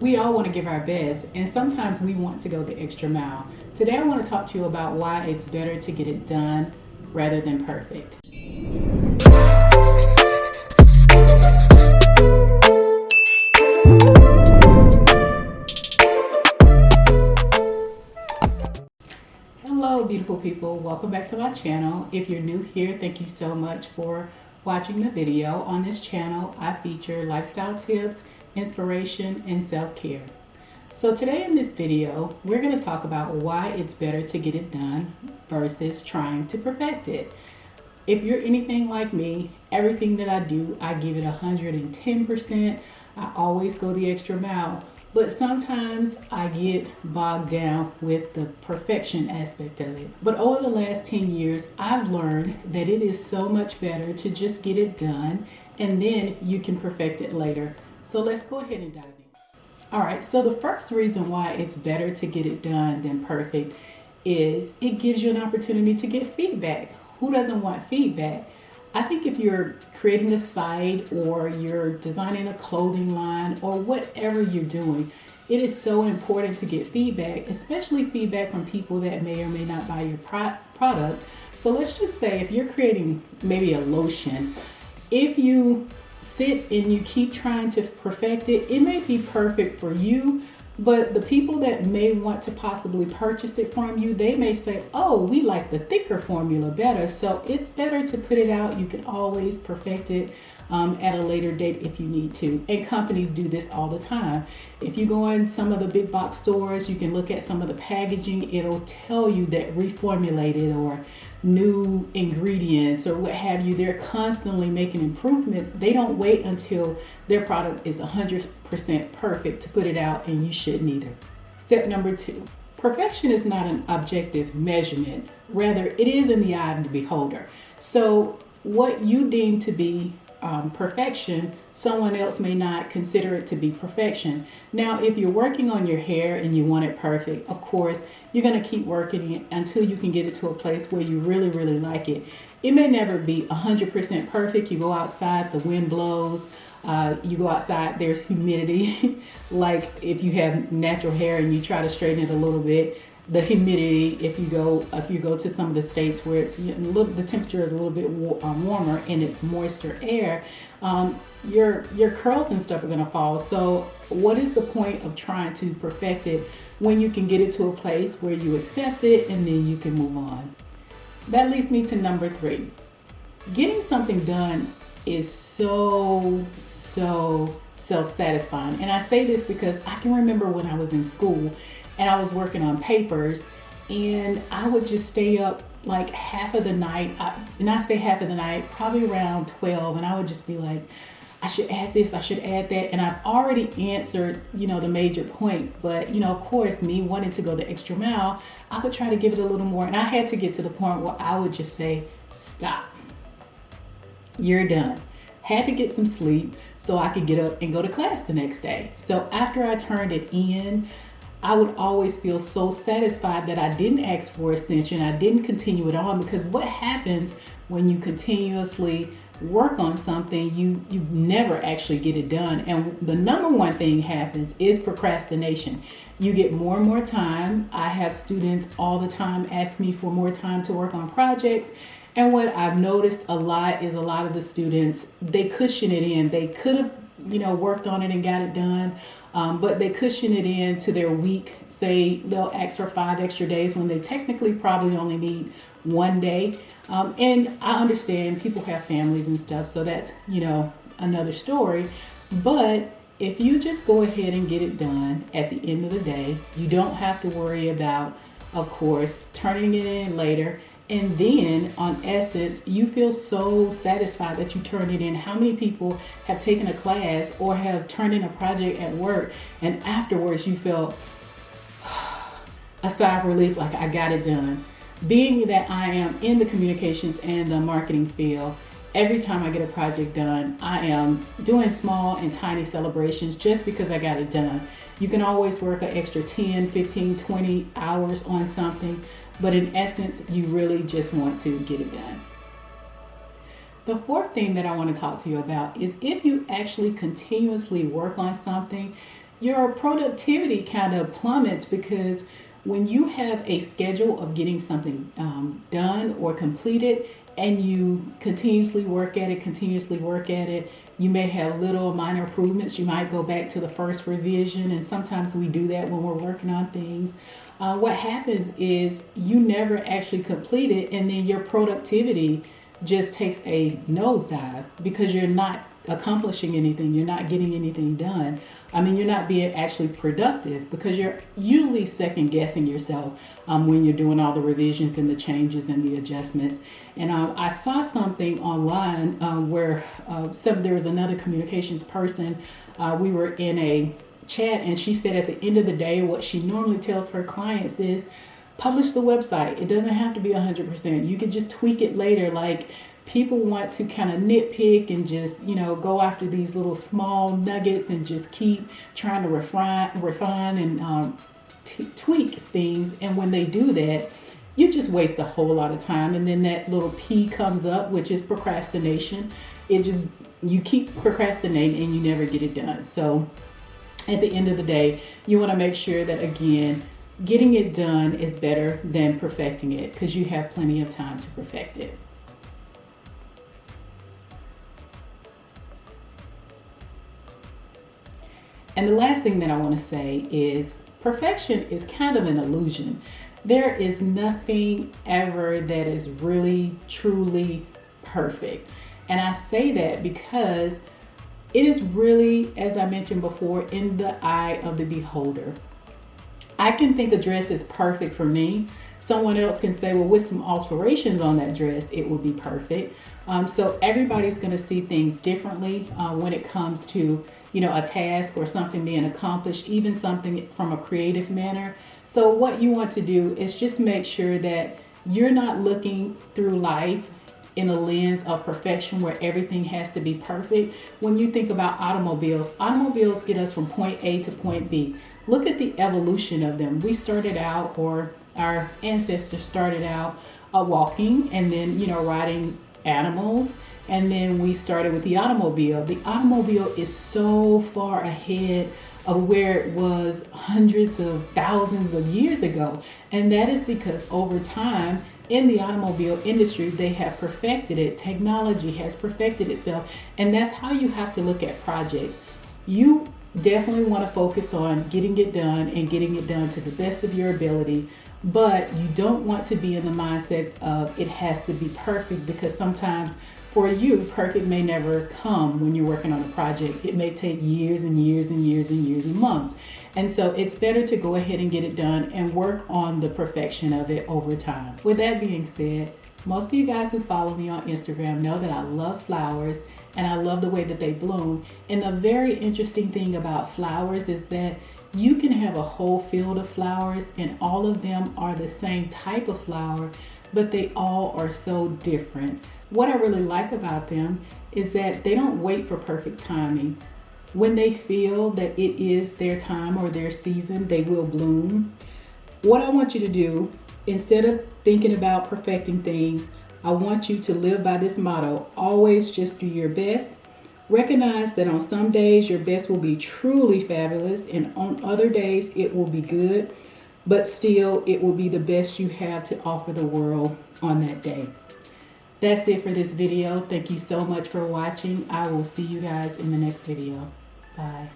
We all want to give our best, and sometimes we want to go the extra mile. Today, I want to talk to you about why it's better to get it done rather than perfect. Hello, beautiful people. Welcome back to my channel. If you're new here, thank you so much for watching the video. On this channel, I feature lifestyle tips, inspiration, and self-care. So today in this video, we're going to talk about why it's better to get it done versus trying to perfect it. If you're anything like me, everything that I do, I give it 110%. I always go the extra mile. But sometimes I get bogged down with the perfection aspect of it. But over the last 10 years, I've learned that it is so much better to just get it done and then you can perfect it later. So let's go ahead and dive in. All right, so the first reason why it's better to get it done than perfect is it gives you an opportunity to get feedback. Who doesn't want feedback? I think if you're creating a site or you're designing a clothing line or whatever you're doing, it is so important to get feedback, especially feedback from people that may or may not buy your product. So let's just say if you're creating maybe a lotion, if you sit and you keep trying to perfect it, it may be perfect for you, but the people that may want to possibly purchase it from you, they may say, oh, we like the thicker formula better. So it's better to put it out. You can always perfect it at a later date if you need to. And companies do this all the time. If you go in some of the big box stores, you can look at some of the packaging. It'll tell you that reformulated or new ingredients or what have you. They're constantly making improvements. They don't wait until their product is 100% perfect to put it out, and you shouldn't either. Step number 2. Perfection is not an objective measurement. Rather, it is in the eye of the beholder. So what you deem to be perfection, someone else may not consider it to be perfection. Now, if you're working on your hair and you want it perfect, of course, you're going to keep working it until you can get it to a place where you really, really like it. It may never be 100% perfect. You go outside, the wind blows. You go outside, there's humidity. Like if you have natural hair and you try to straighten it a little bit, the humidity, if you go to some of the states where it's the temperature is a little bit warmer and it's moister air, your curls and stuff are going to fall. So what is the point of trying to perfect it when you can get it to a place where you accept it and then you can move on? That leads me to number 3. Getting something done is so self-satisfying. And I say this because I can remember when I was in school and I was working on papers, and I would just stay up like half of the night. And I say half of the night, probably around 12, and I would just be like, I should add this, I should add that. And I've already answered, the major points. But, of course, me wanting to go the extra mile, I would try to give it a little more. And I had to get to the point where I would just say, stop. You're done. Had to get some sleep so I could get up and go to class the next day. So after I turned it in, I would always feel so satisfied that I didn't ask for extension. I didn't continue it on, because what happens when you continuously work on something, you never actually get it done. And the number one thing happens is procrastination. You get more and more time. I have students all the time ask me for more time to work on projects. And what I've noticed a lot is a lot of the students, they cushion it in. They could have, worked on it and got it done. But they cushion it in to their week. Say they'll ask for 5 extra days when they technically probably only need 1 day. And I understand people have families and stuff, so that's, another story. But if you just go ahead and get it done at the end of the day, you don't have to worry about, of course, turning it in later. And then, on essence, you feel so satisfied that you turned it in. How many people have taken a class or have turned in a project at work, and afterwards you felt a sigh of relief, like I got it done? Being that I am in the communications and the marketing field, every time I get a project done, I am doing small and tiny celebrations just because I got it done. You can always work an extra 10, 15, 20 hours on something, but in essence, you really just want to get it done. The fourth thing that I want to talk to you about is if you actually continuously work on something, your productivity kind of plummets, because when you have a schedule of getting something done or completed, and you continuously work at it, you may have little minor improvements. You might go back to the first revision, and sometimes we do that when we're working on things. What happens is you never actually complete it, and then your productivity just takes a nosedive because you're not accomplishing anything, you're not getting anything done. I mean, you're not being actually productive because you're usually second guessing yourself when you're doing all the revisions and the changes and the adjustments. And I saw something online where there was another communications person. We were in a chat, and she said at the end of the day, what she normally tells her clients is publish the website. It doesn't have to be 100%. You could just tweak it later. Like, people want to kind of nitpick and just, go after these little small nuggets and just keep trying to refine and tweak things. And when they do that, you just waste a whole lot of time. And then that little P comes up, which is procrastination. You keep procrastinating and you never get it done. So at the end of the day, you want to make sure that, again, getting it done is better than perfecting it, because you have plenty of time to perfect it. And the last thing that I want to say is perfection is kind of an illusion. There is nothing ever that is really, truly perfect. And I say that because it is really, as I mentioned before, in the eye of the beholder. I can think a dress is perfect for me. Someone else can say, well, with some alterations on that dress, it will be perfect. So everybody's going to see things differently when it comes to, a task or something being accomplished, even something from a creative manner. So what you want to do is just make sure that you're not looking through life in a lens of perfection where everything has to be perfect. When you think about automobiles get us from point A to point B. Look at the evolution of them. We started out, or our ancestors started out walking, and then, riding animals. And then we started with the automobile. The automobile is so far ahead of where it was hundreds of thousands of years ago. And that is because over time in the automobile industry, they have perfected it. Technology has perfected itself. And that's how you have to look at projects. You definitely want to focus on getting it done and getting it done to the best of your ability. But you don't want to be in the mindset of it has to be perfect, because sometimes for you, perfect may never come when you're working on a project. It may take years and years and years and years and months. And so it's better to go ahead and get it done and work on the perfection of it over time. With that being said, most of you guys who follow me on Instagram know that I love flowers and I love the way that they bloom. And the very interesting thing about flowers is that you can have a whole field of flowers and all of them are the same type of flower, but they all are so different. What I really like about them is that they don't wait for perfect timing. When they feel that it is their time or their season, they will bloom. What I want you to do, instead of thinking about perfecting things, I want you to live by this motto: always just do your best. Recognize that on some days your best will be truly fabulous, and on other days it will be good, but still it will be the best you have to offer the world on that day. That's it for this video. Thank you so much for watching. I will see you guys in the next video. Bye.